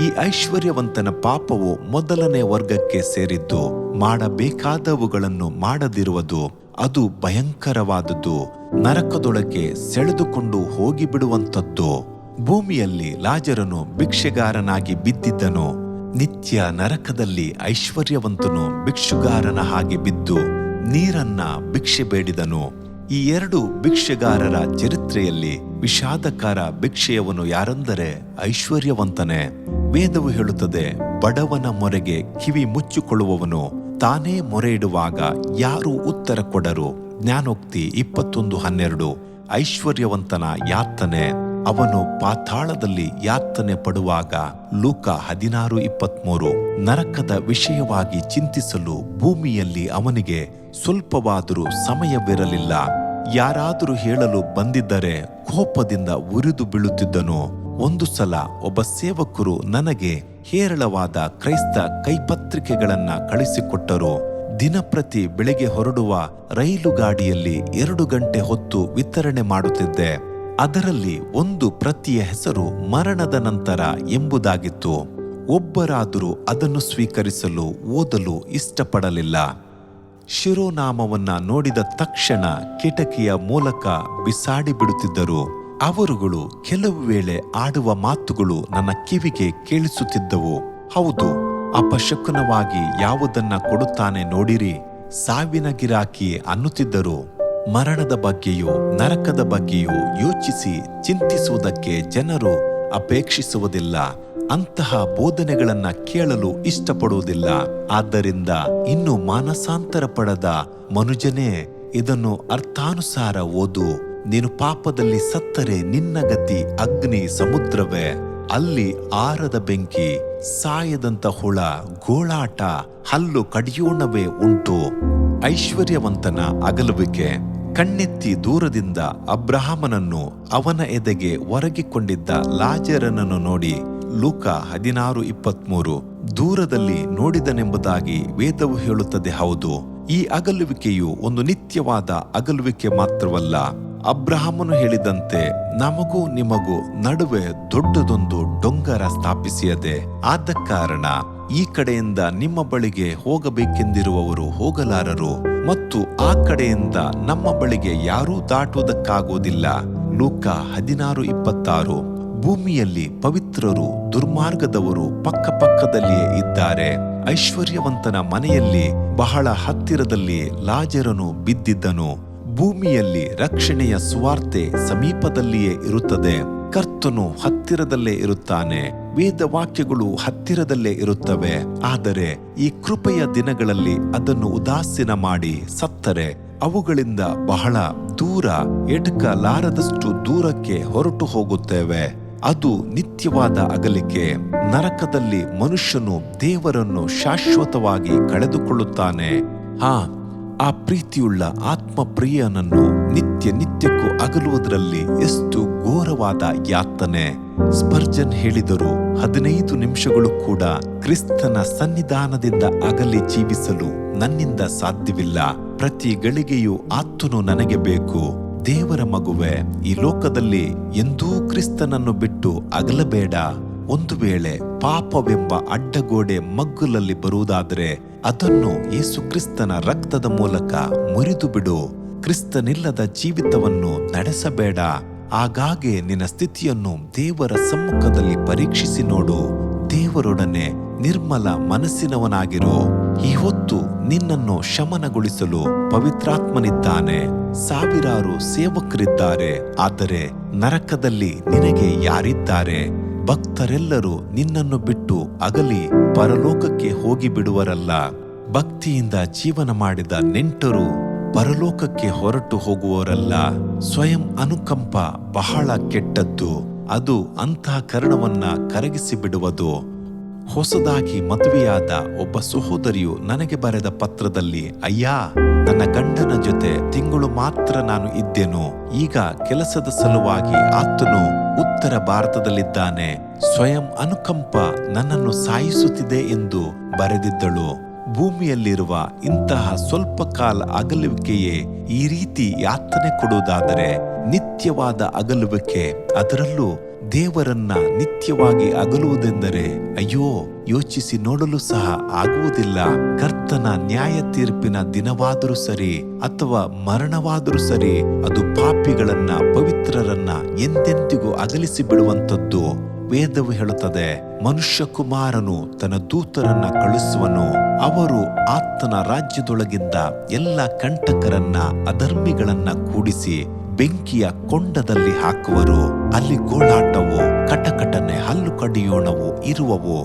ಈ ಐಶ್ವರ್ಯವಂತನ ಪಾಪವು ಮೊದಲನೇ ವರ್ಗಕ್ಕೆ ಸೇರಿದ್ದು. ಮಾಡಬೇಕಾದವುಗಳನ್ನು ಮಾಡದಿರುವುದು. ಅದು ಭಯಂಕರವಾದದ್ದು. ನರಕದೊಳಗೆ ಸೆಳೆದುಕೊಂಡು ಹೋಗಿಬಿಡುವಂಥದ್ದು. ಭೂಮಿಯಲ್ಲಿ ಲಾಜರನು ಭಿಕ್ಷೆಗಾರನಾಗಿ ಬಿದ್ದಿದ್ದನು. ನಿತ್ಯ ನರಕದಲ್ಲಿ ಐಶ್ವರ್ಯವಂತನು ಭಿಕ್ಷುಗಾರನ ಹಾಗೆ ಬಿದ್ದು ನೀರನ್ನ ಭಿಕ್ಷೆ ಬೇಡಿದನು. ಈ 2 ಭಿಕ್ಷೆಗಾರರ ಚರಿತ್ರೆಯಲ್ಲಿ ವಿಷಾದಕಾರ ಭಿಕ್ಷೆಯವನು ಯಾರೆಂದರೆ ಐಶ್ವರ್ಯವಂತನೇ. ವೇದವು ಹೇಳುತ್ತದೆ, ಬಡವನ ಮೊರೆಗೆ ಕಿವಿ ಮುಚ್ಚಿಕೊಳ್ಳುವವನು ತಾನೇ ಮೊರೆ ಇಡುವಾಗ ಯಾರೂ ಉತ್ತರ ಕೊಡರು. ಜ್ಞಾನೋಕ್ತಿ 21:12. ಐಶ್ವರ್ಯವಂತನ ಯಾತನೆ. ಅವನು ಪಾತಾಳದಲ್ಲಿ ಯಾತನೆ ಪಡುವಾಗ. ಲೂಕ 16:23. ನರಕದ ವಿಷಯವಾಗಿ ಚಿಂತಿಸಲು ಭೂಮಿಯಲ್ಲಿ ಅವನಿಗೆ ಸ್ವಲ್ಪವಾದರೂ ಸಮಯವಿರಲಿಲ್ಲ. ಯಾರಾದರೂ ಹೇಳಲು ಬಂದಿದ್ದರೆ ಕೋಪದಿಂದ ಉರಿದು ಬೀಳುತ್ತಿದ್ದನು. ಒಂದು ಸಲ ಒಬ್ಬ ಸೇವಕರು ನನಗೆ ಹೇರಳವಾದ ಕ್ರೈಸ್ತ ಕೈಪತ್ರಿಕೆಗಳನ್ನ ಕಳಿಸಿಕೊಟ್ಟರು. ದಿನಪ್ರತಿ ಬೆಳಗ್ಗೆ ಹೊರಡುವ ರೈಲು ಗಾಡಿಯಲ್ಲಿ 2 ಗಂಟೆ ಹೊತ್ತು ವಿತರಣೆ ಮಾಡುತ್ತಿದ್ದೆ. ಅದರಲ್ಲಿ ಒಂದು ಪ್ರತಿಯ ಹೆಸರು ಮರಣದ ನಂತರ ಎಂಬುದಾಗಿತ್ತು. ಒಬ್ಬರಾದರೂ ಅದನ್ನು ಸ್ವೀಕರಿಸಲು ಓದಲು ಇಷ್ಟಪಡಲಿಲ್ಲ. ಶಿರೋನಾಮವನ್ನ ನೋಡಿದ ತಕ್ಷಣ ಕಿಟಕಿಯ ಮೂಲಕ ಬಿಸಾಡಿ ಬಿಡುತ್ತಿದ್ದರು. ಅವರುಗಳು ಕೆಲವು ವೇಳೆ ಆಡುವ ಮಾತುಗಳು ನನ್ನ ಕಿವಿಗೆ ಕೇಳಿಸುತ್ತಿದ್ದವು. ಹೌದು, ಅಪಶಕುನವಾಗಿ ಯಾವುದನ್ನ ಕೊಡುತ್ತಾನೆ ನೋಡಿರಿ, ಸಾವಿನ ಗಿರಾಕಿ ಅನ್ನುತ್ತಿದ್ದರು. ಮರಣದ ಬಗ್ಗೆಯೂ ನರಕದ ಬಗ್ಗೆಯೂ ಯೋಚಿಸಿ ಚಿಂತಿಸುವುದಕ್ಕೆ ಜನರು ಅಪೇಕ್ಷಿಸುವುದಿಲ್ಲ. ಅಂತಹ ಬೋಧನೆಗಳನ್ನ ಕೇಳಲು ಇಷ್ಟಪಡುವುದಿಲ್ಲ. ಆದ್ದರಿಂದ ಇನ್ನು ಮಾನಸಾಂತರ ಪಡೆದ ಮನುಜನೇ, ಇದನ್ನು ಅರ್ಥಾನುಸಾರ ಓದು. ನೀನು ಪಾಪದಲ್ಲಿ ಸತ್ತರೆ ನಿನ್ನ ಗತಿ ಅಗ್ನಿ ಸಮುದ್ರವೇ. ಅಲ್ಲಿ ಆರದ ಬೆಂಕಿ, ಸಾಯದಂತ ಹುಳ, ಗೋಳಾಟ, ಹಲ್ಲು ಕಡಿಯೋಣವೇ ಉಂಟು. ಐಶ್ವರ್ಯವಂತನ ಅಗಲುವಿಕೆ. ಕಣ್ಣೆತ್ತಿ ದೂರದಿಂದ ಅಬ್ರಹಾಮನನ್ನು ಅವನ ಎದೆಗೆ ಒರಗಿಕೊಂಡಿದ್ದ ಲಾಜರನನ್ನು ನೋಡಿ. ಲೂಕ 16:23. ದೂರದಲ್ಲಿ ನೋಡಿದನೆಂಬುದಾಗಿ ವೇದವು ಹೇಳುತ್ತದೆ. ಹೌದು, ಈ ಅಗಲುವಿಕೆಯು ಒಂದು ನಿತ್ಯವಾದ ಅಗಲುವಿಕೆ ಮಾತ್ರವಲ್ಲ. ಅಬ್ರಹಾಮನು ಹೇಳಿದಂತೆ ನಮಗೂ ನಿಮಗೂ ನಡುವೆ ದೊಡ್ಡದೊಂದು ಡೊಂಗರ ಸ್ಥಾಪಿಸಿಯದೆ. ಆದ ಕಾರಣ ಈ ಕಡೆಯಿಂದ ನಿಮ್ಮ ಬಳಿಗೆ ಹೋಗಬೇಕೆಂದಿರುವವರು ಹೋಗಲಾರರು, ಮತ್ತು ಆ ಕಡೆಯಿಂದ ನಮ್ಮ ಬಳಿಗೆ ಯಾರೂ ದಾಟುವುದಕ್ಕಾಗುವುದಿಲ್ಲ. ಲೂಕ 16:26. ಭೂಮಿಯಲ್ಲಿ ಪವಿತ್ರರು ದುರ್ಮಾರ್ಗದವರು ಪಕ್ಕದಲ್ಲಿಯೇ ಇದ್ದಾರೆ. ಐಶ್ವರ್ಯವಂತನ ಮನೆಯಲ್ಲಿ ಬಹಳ ಹತ್ತಿರದಲ್ಲಿ ಲಾಜರನು ಬಿದ್ದಿದ್ದನು. ಭೂಮಿಯಲ್ಲಿ ರಕ್ಷಣೆಯ ಸುವಾರ್ತೆ ಸಮೀಪದಲ್ಲಿಯೇ ಇರುತ್ತದೆ. ಕರ್ತನು ಹತ್ತಿರದಲ್ಲೇ ಇರುತ್ತಾನೆ. ವೇದವಾಕ್ಯಗಳು ಹತ್ತಿರದಲ್ಲೇ ಇರುತ್ತವೆ. ಆದರೆ ಈ ಕೃಪೆಯ ದಿನಗಳಲ್ಲಿ ಅದನ್ನು ಉದಾಸೀನ ಮಾಡಿ ಸತ್ತರೆ ಅವುಗಳಿಂದ ಬಹಳ ದೂರ, ಎಟಕಲಾರದಷ್ಟು ದೂರಕ್ಕೆ ಹೊರಟು ಹೋಗುತ್ತೇವೆ. ಅದು ನಿತ್ಯವಾದ ಅಗಲಿಕೆ. ನರಕದಲ್ಲಿ ಮನುಷ್ಯನು ದೇವರನ್ನು ಶಾಶ್ವತವಾಗಿ ಕಳೆದುಕೊಳ್ಳುತ್ತಾನೆ. ಆ ಪ್ರೀತಿಯುಳ್ಳ ಆತ್ಮಪ್ರಿಯನನ್ನು ನಿತ್ಯಕ್ಕೂ ಅಗಲುವುದರಲ್ಲಿ ಎಷ್ಟು ಘೋರವಾದ ಯಾತನೆ. ಸ್ಪರ್ಜನ್ ಹೇಳಿದರು, 15 ನಿಮಿಷಗಳು ಕೂಡ ಕ್ರಿಸ್ತನ ಸನ್ನಿಧಾನದಿಂದ ಅಗಲಿ ಜೀವಿಸಲು ನನ್ನಿಂದ ಸಾಧ್ಯವಿಲ್ಲ. ಪ್ರತಿ ಗಳಿಗೆಯೂ ಆತನು ನನಗೆ ಬೇಕು. ದೇವರ ಮಗುವೆ, ಈ ಲೋಕದಲ್ಲಿ ಎಂದೂ ಕ್ರಿಸ್ತನನ್ನು ಬಿಟ್ಟು ಅಗಲಬೇಡ. ಒಂದು ವೇಳೆ ಪಾಪವೆಂಬ ಅಡ್ಡಗೋಡೆ ಮಗ್ಗುಲಲ್ಲಿ ಬರುವುದಾದರೆ ಅದನ್ನು ಯೇಸು ಕ್ರಿಸ್ತನ ರಕ್ತದ ಮೂಲಕ ಮುರಿದು ಬಿಡು. ಕ್ರಿಸ್ತನಿಲ್ಲದ ಜೀವಿತವನ್ನು ನಡೆಸಬೇಡ. ಆಗಾಗ್ಗೆ ನಿನ್ನ ಸ್ಥಿತಿಯನ್ನು ದೇವರ ಸಮ್ಮುಖದಲ್ಲಿ ಪರೀಕ್ಷಿಸಿ ನೋಡು. ದೇವರೊಡನೆ ನಿರ್ಮಲ ಮನಸ್ಸಿನವನಾಗಿರು. ಈ ಹೊತ್ತು ನಿನ್ನನ್ನು ಶಮನಗೊಳಿಸಲು ಪವಿತ್ರಾತ್ಮನಿದ್ದಾನೆ. ಸಾವಿರಾರು ಸೇವಕರಿದ್ದಾರೆ, ಆದರೆ ನರಕದಲ್ಲಿ ನಿನಗೆ ಯಾರಿದ್ದಾರೆ? ಭಕ್ತರೆಲ್ಲರೂ ನಿನ್ನನ್ನು ಬಿಟ್ಟು ಅಗಲಿ ಪರಲೋಕಕ್ಕೆ ಹೋಗಿಬಿಡುವರಲ್ಲ. ಭಕ್ತಿಯಿಂದ ಜೀವನ ಮಾಡಿದ ನೆಂಟರು ಪರಲೋಕಕ್ಕೆ ಹೊರಟು ಹೋಗುವವರಲ್ಲ. ಸ್ವಯಂ ಅನುಕಂಪ ಬಹಳ ಕೆಟ್ಟದ್ದು. ಅದು ಅಂತಃಕರಣವನ್ನ ಕರಗಿಸಿ ಬಿಡುವುದು. ಹೊಸದಾಗಿ ಮದುವೆಯಾದ ಒಬ್ಬ ಸಹೋದರಿಯು ನನಗೆ ಬರೆದ ಪತ್ರದಲ್ಲಿ, ಅಯ್ಯ, ನನ್ನ ಗಂಡನ ಜೊತೆ ತಿಂಗಳು ಮಾತ್ರ ನಾನು ಇದ್ದೆನು. ಈಗ ಕೆಲಸದ ಸಲುವಾಗಿ ಆತನು ಉತ್ತರ ಭಾರತದಲ್ಲಿದ್ದಾನೆ. ಸ್ವಯಂ ಅನುಕಂಪ ನನ್ನನ್ನು ಸಾಯಿಸುತ್ತಿದೆ ಎಂದು ಬರೆದಿದ್ದಳು. ಭೂಮಿಯಲ್ಲಿರುವ ಇಂತಹ ಸ್ವಲ್ಪ ಕಾಲ ಅಗಲುವಿಕೆಯೇ ಈ ರೀತಿ ಯಾತನೆ ಕೊಡುವುದಾದರೆ ನಿತ್ಯವಾದ ಅಗಲುವಿಕೆ, ಅದರಲ್ಲೂ ದೇವರನ್ನ ನಿತ್ಯವಾಗಿ ಅಗಲುವುದೆಂದರೆ ಅಯ್ಯೋ, ಯೋಚಿಸಿ ನೋಡಲು ಸಹ ಆಗುವುದಿಲ್ಲ. ಕರ್ತನ ನ್ಯಾಯ ತೀರ್ಪಿನ ದಿನವಾದರೂ ಸರಿ ಅಥವಾ ಮರಣವಾದರೂ ಸರಿ, ಅದು ಪಾಪಿಗಳನ್ನ ಪವಿತ್ರರನ್ನ ಎಂದೆಂದಿಗೂ ಅಗಲಿಸಿ ಬಿಡುವಂಥದ್ದು. ವೇದವು ಹೇಳುತ್ತದೆ, ಮನುಷ್ಯ ಕುಮಾರನು ತನ್ನ ದೂತರನ್ನ ಕಳುಹಿಸುವನು. ಅವರು ಆತನ ರಾಜ್ಯದೊಳಗಿಂದ ಎಲ್ಲ ಕಂಟಕರನ್ನ ಅಧರ್ಮಿಗಳನ್ನ ಕೂಡಿಸಿ ಬೆಂಕಿಯ ಕೊಂಡದಲ್ಲಿ ಹಾಕುವರು. ಅಲ್ಲಿ ಗೋಳಾಟವು, ಕಟಕಟನೆ, ಹಲ್ಲು ಕಡಿಯೋಣವು ಇರುವವು.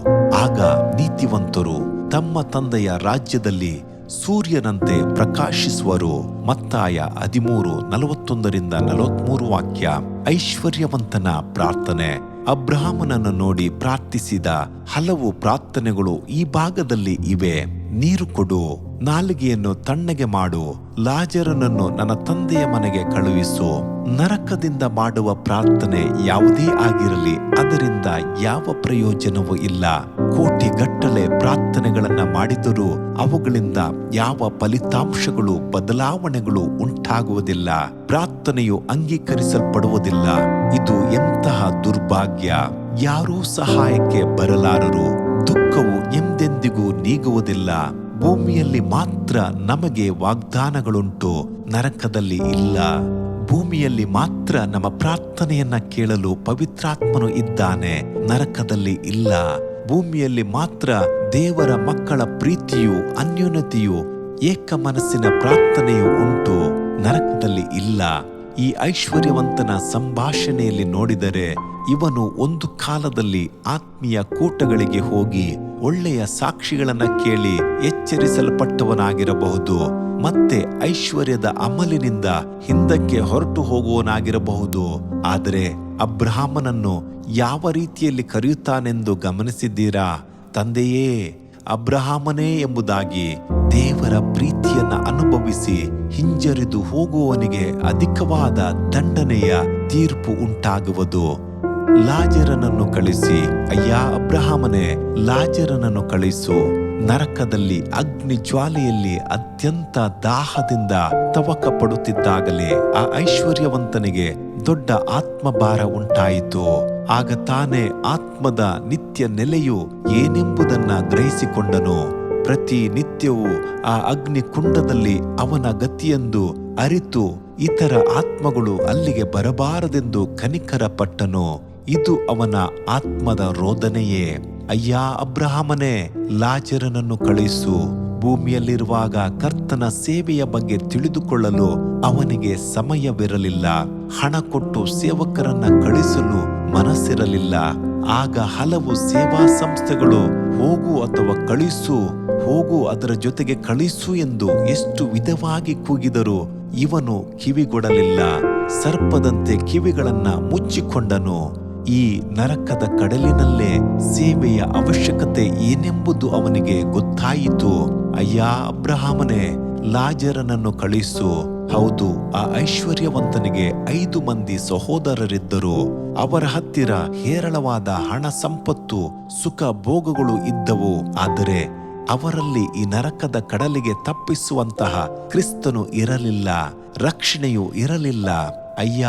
ಆಗ ನೀತಿವಂತರು ತಮ್ಮ ತಂದೆಯ ರಾಜ್ಯದಲ್ಲಿ ಸೂರ್ಯನಂತೆ ಪ್ರಕಾಶಿಸುವರು. ಮತ್ತಾಯ 13:41-43 ವಾಕ್ಯ. ಐಶ್ವರ್ಯವಂತನ ಪ್ರಾರ್ಥನೆ. ಅಬ್ರಹಾಮನನ್ನು ನೋಡಿ ಪ್ರಾರ್ಥಿಸಿದ ಹಲವು ಪ್ರಾರ್ಥನೆಗಳು ಈ ಭಾಗದಲ್ಲಿ ಇವೆ. ನೀರು ಕೊಡು, ನಾಲಿಗೆಯನ್ನು ತಣ್ಣಗೆ ಮಾಡು, ಲಾಜರನನ್ನು ನನ್ನ ತಂದೆಯ ಮನೆಗೆ ಕಳುಹಿಸು. ನರಕದಿಂದ ಮಾಡುವ ಪ್ರಾರ್ಥನೆ ಯಾವುದೇ ಆಗಿರಲಿ, ಅದರಿಂದ ಯಾವ ಪ್ರಯೋಜನವೂ ಇಲ್ಲ. ಕೋಟಿಗಟ್ಟಲೆ ಪ್ರಾರ್ಥನೆಗಳನ್ನ ಮಾಡಿದರೂ ಅವುಗಳಿಂದ ಯಾವ ಫಲಿತಾಂಶಗಳು, ಬದಲಾವಣೆಗಳು ಉಂಟಾಗುವುದಿಲ್ಲ. ಪ್ರಾರ್ಥನೆಯು ಅಂಗೀಕರಿಸಲ್ಪಡುವುದಿಲ್ಲ. ಇದು ಎಂತಹ ದುರ್ಭಾಗ್ಯ! ಯಾರೂ ಸಹಾಯಕ್ಕೆ ಬರಲಾರರು. ದುಃಖವು ಎಂದೆಂದಿಗೂ ನೀಗುವುದಿಲ್ಲ. ಭೂಮಿಯಲ್ಲಿ ಮಾತ್ರ ನಮಗೆ ವಾಗ್ದಾನಗಳುಂಟು, ನರಕದಲ್ಲಿ ಇಲ್ಲ. ಭೂಮಿಯಲ್ಲಿ ಮಾತ್ರ ನಮ್ಮ ಪ್ರಾರ್ಥನೆಯನ್ನ ಕೇಳಲು ಪವಿತ್ರಾತ್ಮನು ಇದ್ದಾನೆ, ನರಕದಲ್ಲಿ ಇಲ್ಲ. ಭೂಮಿಯಲ್ಲಿ ಮಾತ್ರ ದೇವರ ಮಕ್ಕಳ ಪ್ರೀತಿಯು, ಅನ್ಯೋನ್ಯತೆಯು, ಏಕ ಮನಸ್ಸಿನ ಪ್ರಾರ್ಥನೆಯು ಉಂಟು, ನರಕದಲ್ಲಿ ಇಲ್ಲ. ಈ ಐಶ್ವರ್ಯವಂತನ ಸಂಭಾಷಣೆಯಲ್ಲಿ ನೋಡಿದರೆ ಇವನು ಒಂದು ಕಾಲದಲ್ಲಿ ಆತ್ಮೀಯ ಕೂಟಗಳಿಗೆ ಹೋಗಿ ಒಳ್ಳೆಯ ಸಾಕ್ಷಿಗಳನ್ನ ಕೇಳಿ ಎಚ್ಚರಿಸಲ್ಪಟ್ಟವನಾಗಿರಬಹುದು. ಮತ್ತೆ ಐಶ್ವರ್ಯದ ಅಮಲಿನಿಂದ ಹಿಂದಕ್ಕೆ ಹೊರಟು ಹೋಗುವನಾಗಿರಬಹುದು. ಆದರೆ ಅಬ್ರಹಾಮನನ್ನು ಯಾವ ರೀತಿಯಲ್ಲಿ ಕರೆಯುತ್ತಾನೆಂದು ಗಮನಿಸಿದ್ದೀರಾ? ತಂದೆಯೇ, ಅಬ್ರಹಾಮನೇ ಎಂಬುದಾಗಿ. ದೇವರ ಪ್ರೀತಿಯನ್ನ ಅನುಭವಿಸಿ ಹಿಂಜರಿದು ಹೋಗುವವನಿಗೆ ಅಧಿಕವಾದ ದಂಡನೆಯ ತೀರ್ಪು ಉಂಟಾಗುವುದು. ಲಾಜರನನ್ನು ಕಳಿಸಿ, ಅಯ್ಯ ಅಬ್ರಹಾಮನೇ, ಲಾಜರನನ್ನು ಕಳಿಸು. ನರಕದಲ್ಲಿ ಅಗ್ನಿ ಜ್ವಾಲೆಯಲ್ಲಿ ಅತ್ಯಂತ ದಾಹದಿಂದ ತವಕ ಪಡುತ್ತಿದ್ದಾಗಲೇ ಆ ಐಶ್ವರ್ಯವಂತನಿಗೆ ದೊಡ್ಡ ಆತ್ಮಭಾರ ಉಂಟಾಯಿತು. ಆಗ ತಾನೇ ಆತ್ಮದ ನಿತ್ಯ ನೆಲೆಯು ಏನೆಂಬುದನ್ನ ಗ್ರಹಿಸಿಕೊಂಡನು. ಪ್ರತಿ ನಿತ್ಯವೂ ಆ ಅಗ್ನಿ ಕುಂಡದಲ್ಲಿ ಅವನ ಗತಿಯೆಂದು ಅರಿತು ಇತರ ಆತ್ಮಗಳು ಅಲ್ಲಿಗೆ ಬರಬಾರದೆಂದು ಕನಿಕರ ಪಟ್ಟನು. ಇದು ಅವನ ಆತ್ಮದ ರೋದನೆಯೇ. ಅಯ್ಯ ಅಬ್ರಹಾಮನೇ, ಲಾಜರನನ್ನು ಕಳಿಸು. ಭೂಮಿಯಲ್ಲಿರುವಾಗ ಕರ್ತನ ಸೇವೆಯ ಬಗ್ಗೆ ತಿಳಿದುಕೊಳ್ಳಲು ಅವನಿಗೆ ಸಮಯವಿರಲಿಲ್ಲ. ಹಣ ಕೊಟ್ಟು ಸೇವಕರನ್ನ ಕಳಿಸಲು ಮನಸ್ಸಿರಲಿಲ್ಲ. ಆಗ ಹಲವು ಸೇವಾ ಸಂಸ್ಥೆಗಳು ಹೋಗು ಅಥವಾ ಕಳಿಸು, ಹೋಗು, ಅದರ ಜೊತೆಗೆ ಕಳಿಸು ಎಂದು ಎಷ್ಟು ವಿಧವಾಗಿ ಕೂಗಿದರು. ಇವನು ಕಿವಿಗೊಡಲಿಲ್ಲ. ಸರ್ಪದಂತೆ ಕಿವಿಗಳನ್ನ ಮುಚ್ಚಿಕೊಂಡನು. ಈ ನರಕದ ಕಡಲಿನಲ್ಲೇ ಸೇವೆಯ ಅವಶ್ಯಕತೆ ಏನೆಂಬುದು ಅವನಿಗೆ ಗೊತ್ತಾಯಿತು. ಅಯ್ಯ ಅಬ್ರಹಾಮನೇ, ಲಾಜರನನ್ನು ಕಳಿಸು. ಹೌದು, ಆ ಐಶ್ವರ್ಯವಂತನಿಗೆ 5 ಮಂದಿ ಸಹೋದರರಿದ್ದರು. ಅವರ ಹತ್ತಿರ ಹೇರಳವಾದ ಹಣ ಸಂಪತ್ತು, ಸುಖ ಭೋಗಗಳು ಇದ್ದವು. ಆದರೆ ಅವರಲ್ಲಿ ಈ ನರಕದ ಕಡಲಿಗೆ ತಪ್ಪಿಸುವಂತಹ ಕ್ರಿಸ್ತನು ಇರಲಿಲ್ಲ, ರಕ್ಷಣೆಯು ಇರಲಿಲ್ಲ. ಅಯ್ಯ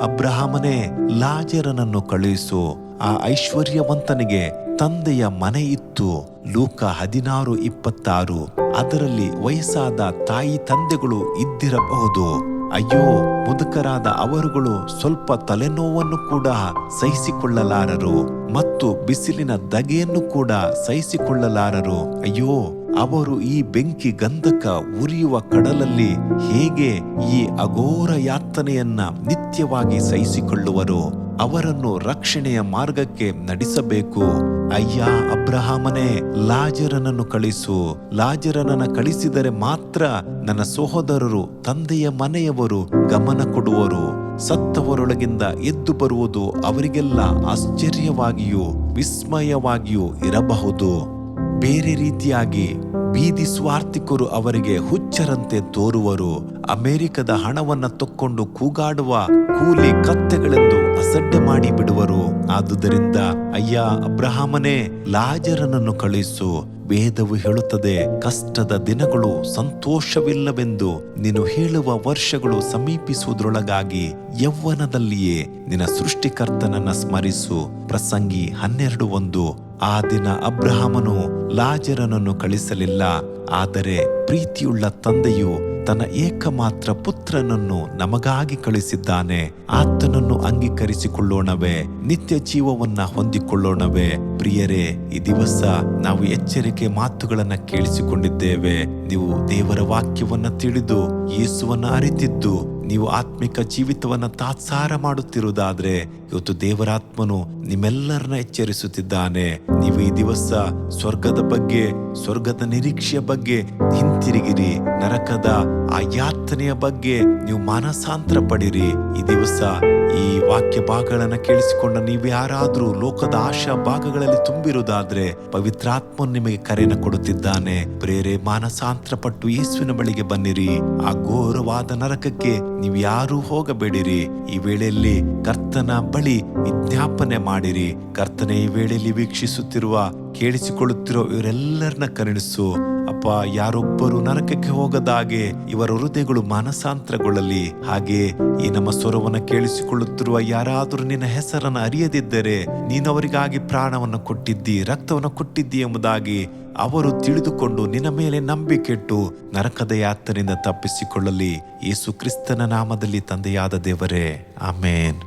ಅಬ್ರಹಾಮನೇ, ಲಾಜರನನ್ನು ಕಳುಹಿಸು. ಆ ಐಶ್ವರ್ಯವಂತನಿಗೆ ತಂದೆಯ ಮನೆ ಇತ್ತು. ಲೂಕ 16:26. ಅದರಲ್ಲಿ ವಯಸ್ಸಾದ ತಾಯಿ ತಂದೆಗಳು ಇದ್ದಿರಬಹುದು. ಅಯ್ಯೋ, ಮುದುಕರಾದ ಅವರುಗಳು ಸ್ವಲ್ಪ ತಲೆನೋವನ್ನು ಕೂಡ ಸಹಿಸಿಕೊಳ್ಳಲಾರರು ಮತ್ತು ಬಿಸಿಲಿನ ಧಗೆಯನ್ನು ಕೂಡ ಸಹಿಸಿಕೊಳ್ಳಲಾರರು. ಅಯ್ಯೋ, ಅವರು ಈ ಬೆಂಕಿ ಗಂಧಕ ಉರಿಯುವ ಕಡಲಲ್ಲಿ ಹೇಗೆ ಈ ಅಘೋರ ಯಾತನೆಯನ್ನ ನಿತ್ಯವಾಗಿ ಸಹಿಸಿಕೊಳ್ಳುವರು? ಅವರನ್ನು ರಕ್ಷಣೆಯ ಮಾರ್ಗಕ್ಕೆ ನಡೆಸಬೇಕು. ಅಯ್ಯ ಅಬ್ರಹಾಮನೇ, ಲಾಜರನನ್ನು ಕಳಿಸು. ಲಾಜರನನ್ನು ಕಳಿಸಿದರೆ ಮಾತ್ರ ನನ್ನ ಸಹೋದರರು, ತಂದೆಯ ಮನೆಯವರು ಗಮನ ಕೊಡುವರು. ಸತ್ತವರೊಳಗಿಂದ ಎದ್ದು ಬರುವುದು ಅವರಿಗೆಲ್ಲ ಆಶ್ಚರ್ಯವಾಗಿಯೂ ವಿಸ್ಮಯವಾಗಿಯೂ ಇರಬಹುದು. ಬೇರೆ ರೀತಿಯಾಗಿ ಬೀದಿ ಸ್ವಾರ್ಥಿಕರು ಅವರಿಗೆ ಹುಚ್ಚರಂತೆ ತೋರುವರು. ಅಮೆರಿಕದ ಹಣವನ್ನ ತಕ್ಕೊಂಡು ಕೂಗಾಡುವ ಕೂಲಿ ಕತ್ತೆಗಳೆಂದು ಅಸಡ್ಡೆ ಮಾಡಿ ಬಿಡುವರು. ಆದುದರಿಂದ ಅಯ್ಯ ಅಬ್ರಹಾಮನೇ, ಲಾಜರನನ್ನು ಕಳಿಸು. ವೇದವು ಹೇಳುತ್ತದೆ, ಕಷ್ಟದ ದಿನಗಳು ಸಂತೋಷವಿಲ್ಲವೆಂದು. ನೀನು ಹೇಳುವ ವರ್ಷಗಳು ಸಮೀಪಿಸುವುದರೊಳಗಾಗಿ ಯೌವನದಲ್ಲಿಯೇ ನಿನ್ನ ಸೃಷ್ಟಿಕರ್ತನನ್ನ ಸ್ಮರಿಸು. ಪ್ರಸಂಗಿ 12:1. ಆ ದಿನ ಅಬ್ರಹಾಮನು ಲಾಜರನನ್ನು ಕಳಿಸಲಿಲ್ಲ. ಆದರೆ ಪ್ರೀತಿಯುಳ್ಳ ತಂದೆಯು ತನ್ನ ಏಕಮಾತ್ರ ಪುತ್ರನನ್ನು ನಮಗಾಗಿ ಕಳಿಸಿದ್ದಾನೆ. ಆತನನ್ನು ಅಂಗೀಕರಿಸಿಕೊಳ್ಳೋಣವೇ? ನಿತ್ಯ ಜೀವವನ್ನ ಹೊಂದಿಕೊಳ್ಳೋಣವೇ? ಪ್ರಿಯರೇ, ಈ ದಿವಸ ನಾವು ಎಚ್ಚರಿಕೆ ಮಾತುಗಳನ್ನ ಕೇಳಿಸಿಕೊಂಡಿದ್ದೇವೆ. ನೀವು ದೇವರ ವಾಕ್ಯವನ್ನ ತಿಳಿದು ಯೇಸುವನ್ನ ಅರಿತಿದ್ದು ನೀವು ಆತ್ಮಿಕ ಜೀವಿತವನ್ನ ತಾತ್ಸಾರ ಮಾಡುತ್ತಿರುವುದಾದ್ರೆ ಇವತ್ತು ದೇವರಾತ್ಮನು ನಿಮ್ಮೆಲ್ಲರನ್ನ ಎಚ್ಚರಿಸುತ್ತಿದ್ದಾನೆ. ನೀವು ಈ ದಿವಸ ಸ್ವರ್ಗದ ಬಗ್ಗೆ, ಸ್ವರ್ಗದ ನಿರೀಕ್ಷೆಯ ಬಗ್ಗೆ ಹಿಂತಿರುಗಿರಿ. ನರಕದ ಆ ಯಾತನೆಯ ಬಗ್ಗೆ ನೀವು ಮಾನಸಾಂತರ ಪಡಿರಿ. ಈ ದಿವಸ ಈ ವಾಕ್ಯ ಭಾಗಗಳನ್ನ ಕೇಳಿಸಿಕೊಂಡ ನೀವು ಯಾರಾದ್ರೂ ಲೋಕದ ಆಶಾ ಭಾಗಗಳಲ್ಲಿ ತುಂಬಿರುವುದಾದ್ರೆ ಪವಿತ್ರಾತ್ಮನು ನಿಮಗೆ ಕರೆಯನ್ನು ಕೊಡುತ್ತಿದ್ದಾನೆ. ಪ್ರೇರೆ ಮಾನಸಾಂತರ ಪಟ್ಟು ಯೇಸುವಿನ ಬಳಿಗೆ ಬನ್ನಿರಿ. ಆ ಘೋರವಾದ ನರಕಕ್ಕೆ ನೀವು ಯಾರೂ ಹೋಗಬೇಡಿರಿ. ಈ ವೇಳೆಯಲ್ಲಿ ಕರ್ತನ ಬಳಿ ವಿಜ್ಞಾಪನೆ ಮಾಡಿರಿ. ಕರ್ತನ ಈ ವೇಳೆಯಲ್ಲಿ ವೀಕ್ಷಿಸುತ್ತಿರುವ, ಕೇಳಿಸಿಕೊಳ್ಳುತ್ತಿರೋ ಇವರೆಲ್ಲರನ್ನ ಕರುಣಿಸು ಅಪ್ಪ. ಯಾರೊಬ್ಬರು ನರಕಕ್ಕೆ ಹೋಗದಾಗೆ ಇವರ ಹೃದಯಗಳು ಮಾನಸಾಂತರಗೊಳ್ಳಲಿ. ಹಾಗೆ ಈ ನಮ್ಮ ಸ್ವರವನ್ನು ಕೇಳಿಸಿಕೊಳ್ಳುತ್ತಿರುವ ಯಾರಾದರೂ ನಿನ್ನ ಹೆಸರನ್ನು ಅರಿಯದಿದ್ದರೆ ನೀನು ಅವರಿಗಾಗಿ ಪ್ರಾಣವನ್ನು ಕೊಟ್ಟಿದ್ದಿ, ರಕ್ತವನ್ನು ಕೊಟ್ಟಿದ್ದಿ ಎಂಬುದಾಗಿ ಅವರು ತಿಳಿದುಕೊಂಡು ನಿನ್ನ ಮೇಲೆ ನಂಬಿಕೆಟ್ಟು ನರಕದ ಯಾತನೆಯಿಂದ ತಪ್ಪಿಸಿಕೊಳ್ಳಲಿ. ಯೇಸು ಕ್ರಿಸ್ತನ ನಾಮದಲ್ಲಿ ತಂದೆಯಾದ ದೇವರೇ, ಆಮೇನ್.